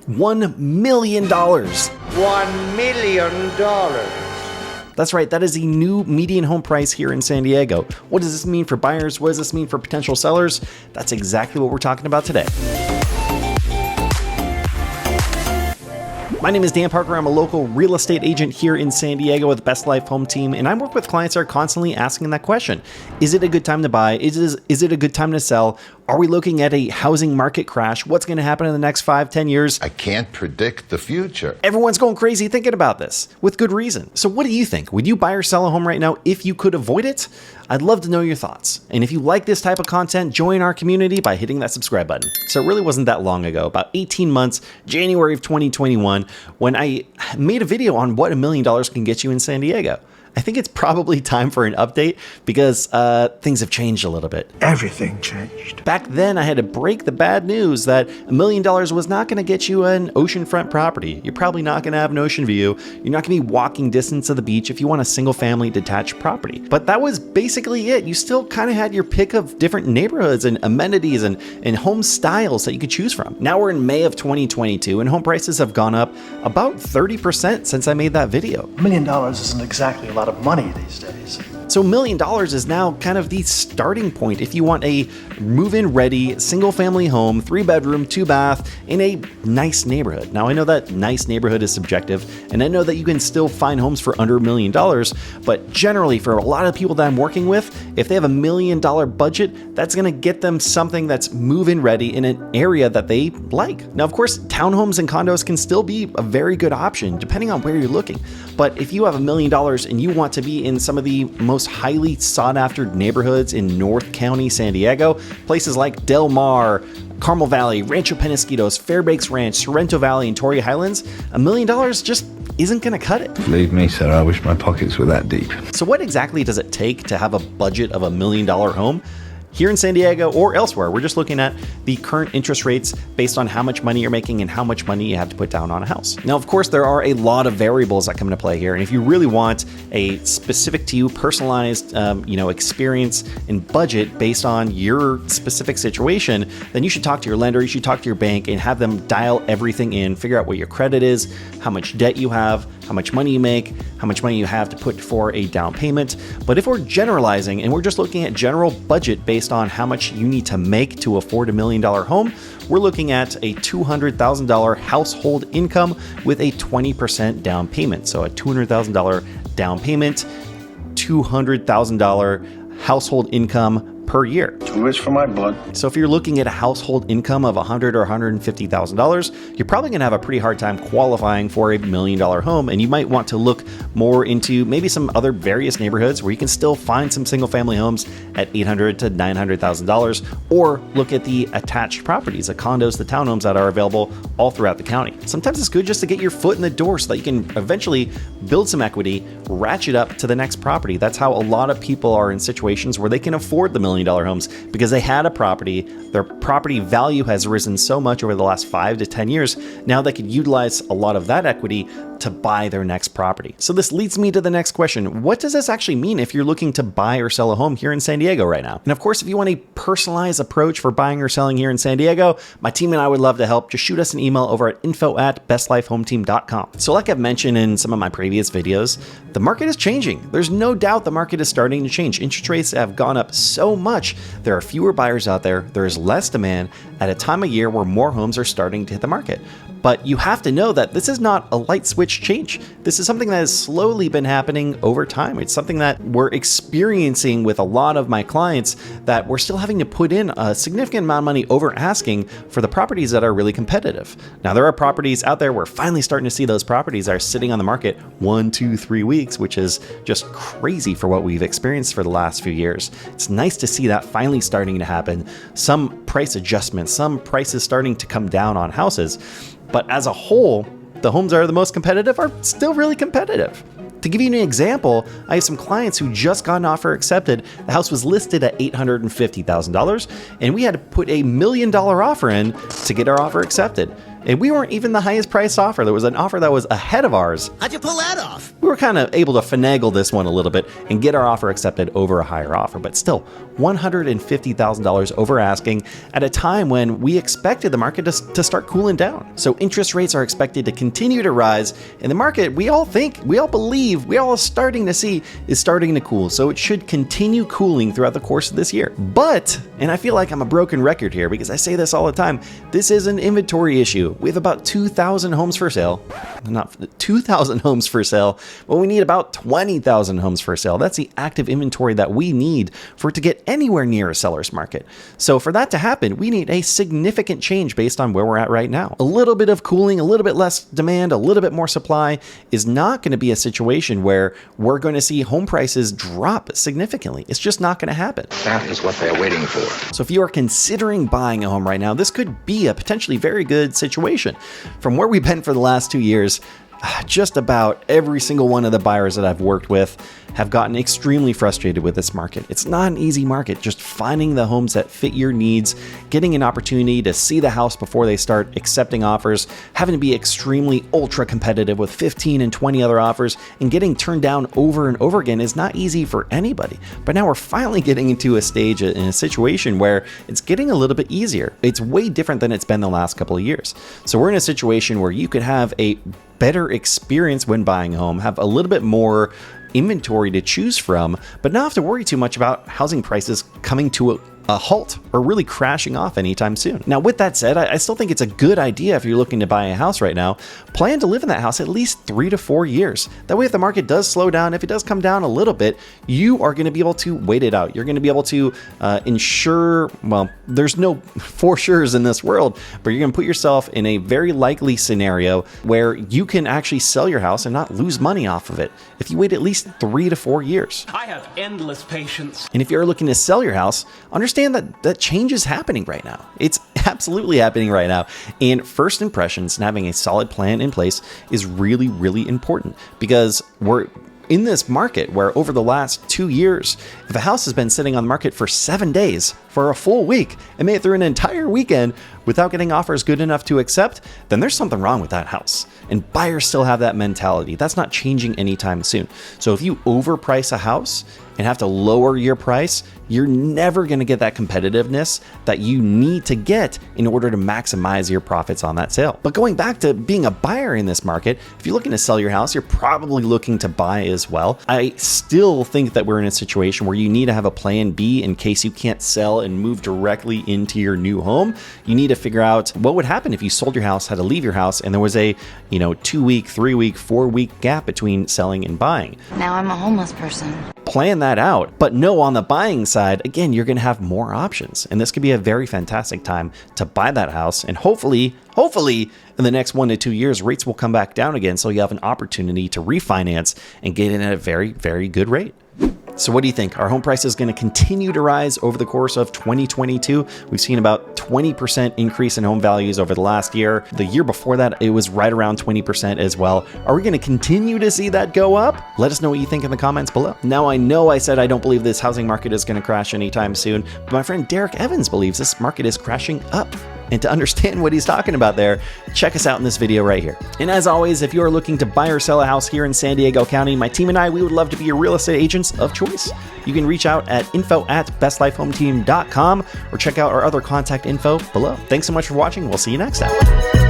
$1 million. $1 million. That's right, that is the new median home price here in San Diego. What does this mean for buyers? What does this mean for potential sellers? That's exactly what we're talking about today. My name is Dan Parker. I'm a local real estate agent here in San Diego with Best Life Home Team, and I work with clients that are constantly asking that question. Is it a good time to buy? Is it a good time to sell? Are we looking at a housing market crash? What's going to happen in the next 5-10 years? I can't predict the future. Everyone's going crazy thinking about this, with good reason. So what do you think? Would you buy or sell a home right now if you could avoid it? I'd love to know your thoughts. And if you like this type of content, join our community by hitting that subscribe button. So it really wasn't that long ago, about 18 months, January of 2021, when I made a video on what $1 million can get you in San Diego. I think it's probably time for an update because things have changed a little bit. Everything changed. Back then, I had to break the bad news that $1 million was not going to get you an oceanfront property. You're probably not going to have an ocean view. You're not going to be walking distance of the beach if you want a single-family detached property. But that was basically it. You still kind of had your pick of different neighborhoods and amenities and home styles that you could choose from. Now we're in May of 2022, and home prices have gone up about 30% since I made that video. $1 million isn't exactly a lot of money these days. So $1 million is now kind of the starting point if you want a move-in ready, single-family home, 3-bedroom, 2-bath, in a nice neighborhood. Now I know that nice neighborhood is subjective, and I know that you can still find homes for under $1 million, but generally for a lot of people that I'm working with, if they have $1 million budget, that's gonna get them something that's move-in ready in an area that they like. Now, of course, townhomes and condos can still be a very good option depending on where you're looking, but if you have $1 million and you want to be in some of the most highly sought after neighborhoods in North County, San Diego, places like Del Mar, Carmel Valley, Rancho Penasquitos, Fairbanks Ranch, Sorrento Valley, and Torrey Highlands, $1 million just isn't going to cut it. Believe me, sir, I wish my pockets were that deep. So what exactly does it take to have a budget of $1 million home? Here in San Diego or elsewhere, we're just looking at the current interest rates based on how much money you're making and how much money you have to put down on a house. Now, of course, there are a lot of variables that come into play here. And if you really want a specific to you, personalized, experience and budget based on your specific situation, then you should talk to your lender, you should talk to your bank and have them dial everything in, figure out what your credit is, how much debt you have, how much money you make, how much money you have to put for a down payment. But if we're generalizing and we're just looking at general budget based on how much you need to make to afford $1 million home, we're looking at a $200,000 household income with a 20% down payment. So a $200,000 down payment, $200,000 household income per year. Too rich for my blood. So if you're looking at a household income of $100,000 or $150,000, you're probably going to have a pretty hard time qualifying for a $1 million home, and you might want to look more into maybe some other various neighborhoods where you can still find some single-family homes at $800,000 to $900,000, or look at the attached properties, the condos, the townhomes that are available all throughout the county. Sometimes it's good just to get your foot in the door so that you can eventually build some equity, ratchet up to the next property. That's how a lot of people are in situations where they can afford the $1 million homes because they had a property, their property value has risen so much over the last 5 to 10 years. Now they could utilize a lot of that equity to buy their next property. So this leads me to the next question. What does this actually mean if you're looking to buy or sell a home here in San Diego right now? And of course, if you want a personalized approach for buying or selling here in San Diego, my team and I would love to help. Just shoot us an email over at info@bestlifehometeam.com. So like I've mentioned in some of my previous videos, the market is changing. There's no doubt the market is starting to change. Interest rates have gone up so much. There are fewer buyers out there. There is less demand at a time of year where more homes are starting to hit the market. But you have to know that this is not a light switch change. This is something that has slowly been happening over time. It's something that we're experiencing with a lot of my clients, that we're still having to put in a significant amount of money over asking for the properties that are really competitive. Now, there are properties out there, we're finally starting to see those properties that are sitting on the market 1, 2, 3 weeks, which is just crazy for what we've experienced for the last few years. It's nice to see that finally starting to happen. Some price adjustments, some prices starting to come down on houses. But as a whole, the homes that are the most competitive are still really competitive. To give you an example, I have some clients who just got an offer accepted. The house was listed at $850,000, and we had to put a $1 million offer in to get our offer accepted. And we weren't even the highest priced offer. There was an offer that was ahead of ours. How'd you pull that off? We were kind of able to finagle this one a little bit and get our offer accepted over a higher offer, but still $150,000 over asking at a time when we expected the market to start cooling down. So interest rates are expected to continue to rise, and the market, we all believe, we all are starting to see is starting to cool. So it should continue cooling throughout the course of this year. But, and I feel like I'm a broken record here because I say this all the time, this is an inventory issue. We have about 2,000 homes for sale. Not 2,000 homes for sale, but we need about 20,000 homes for sale. That's the active inventory that we need for it to get anywhere near a seller's market. So for that to happen, we need a significant change based on where we're at right now. A little bit of cooling, a little bit less demand, a little bit more supply is not going to be a situation where we're going to see home prices drop significantly. It's just not going to happen. That is what they're waiting for. So if you are considering buying a home right now, this could be a potentially very good situation. From where we've been for the last 2 years, just about every single one of the buyers that I've worked with have gotten extremely frustrated with this market. It's not an easy market. Just finding the homes that fit your needs, getting an opportunity to see the house before they start accepting offers, having to be extremely ultra competitive with 15 and 20 other offers, and getting turned down over and over again is not easy for anybody. But now we're finally getting into a stage in a situation where it's getting a little bit easier. It's way different than it's been the last couple of years. So we're in a situation where you could have a better experience when buying a home, have a little bit more inventory to choose from, but not have to worry too much about housing prices coming to a halt or really crashing off anytime soon. Now, with that said, I still think it's a good idea if you're looking to buy a house right now, plan to live in that house at least 3 to 4 years. That way, if the market does slow down, if it does come down a little bit, you are going to be able to wait it out. You're going to be able to ensure, well, there's no for sure's in this world, but you're going to put yourself in a very likely scenario where you can actually sell your house and not lose money off of it if you wait at least 3 to 4 years. I have endless patience. And if you're looking to sell your house, understand that change is happening right now. It's absolutely happening right now. And first impressions and having a solid plan in place is really, really important, because we're in this market where over the last 2 years, if a house has been sitting on the market for 7 days, for a full week, and made it through an entire weekend without getting offers good enough to accept, then there's something wrong with that house. And buyers still have that mentality. That's not changing anytime soon. So if you overprice a house and have to lower your price, you're never going to get that competitiveness that you need to get in order to maximize your profits on that sale. But going back to being a buyer in this market, if you're looking to sell your house, you're probably looking to buy as well. I still think that we're in a situation where you need to have a plan B in case you can't sell and move directly into your new home. You need to figure out what would happen if you sold your house, had to leave your house, and there was a 2 week, 3 week, 4 week gap between selling and buying. Now I'm a homeless person. Plan that out. But no, on the buying side, again, you're going to have more options. And this could be a very fantastic time to buy that house. And hopefully, in the next 1 to 2 years, rates will come back down again. So you have an opportunity to refinance and get in at a very, very good rate. So what do you think? Are home prices going to continue to rise over the course of 2022? We've seen about 20% increase in home values over the last year. The year before that, it was right around 20% as well. Are we going to continue to see that go up? Let us know what you think in the comments below. Now, I know I said I don't believe this housing market is going to crash anytime soon, but my friend Derek Evans believes this market is crashing up. And to understand what he's talking about there, check us out in this video right here. And as always, if you are looking to buy or sell a house here in San Diego County, my team and I, we would love to be your real estate agents of choice. You can reach out at info@bestlifehometeam.com or check out our other contact info below. Thanks so much for watching. We'll see you next time.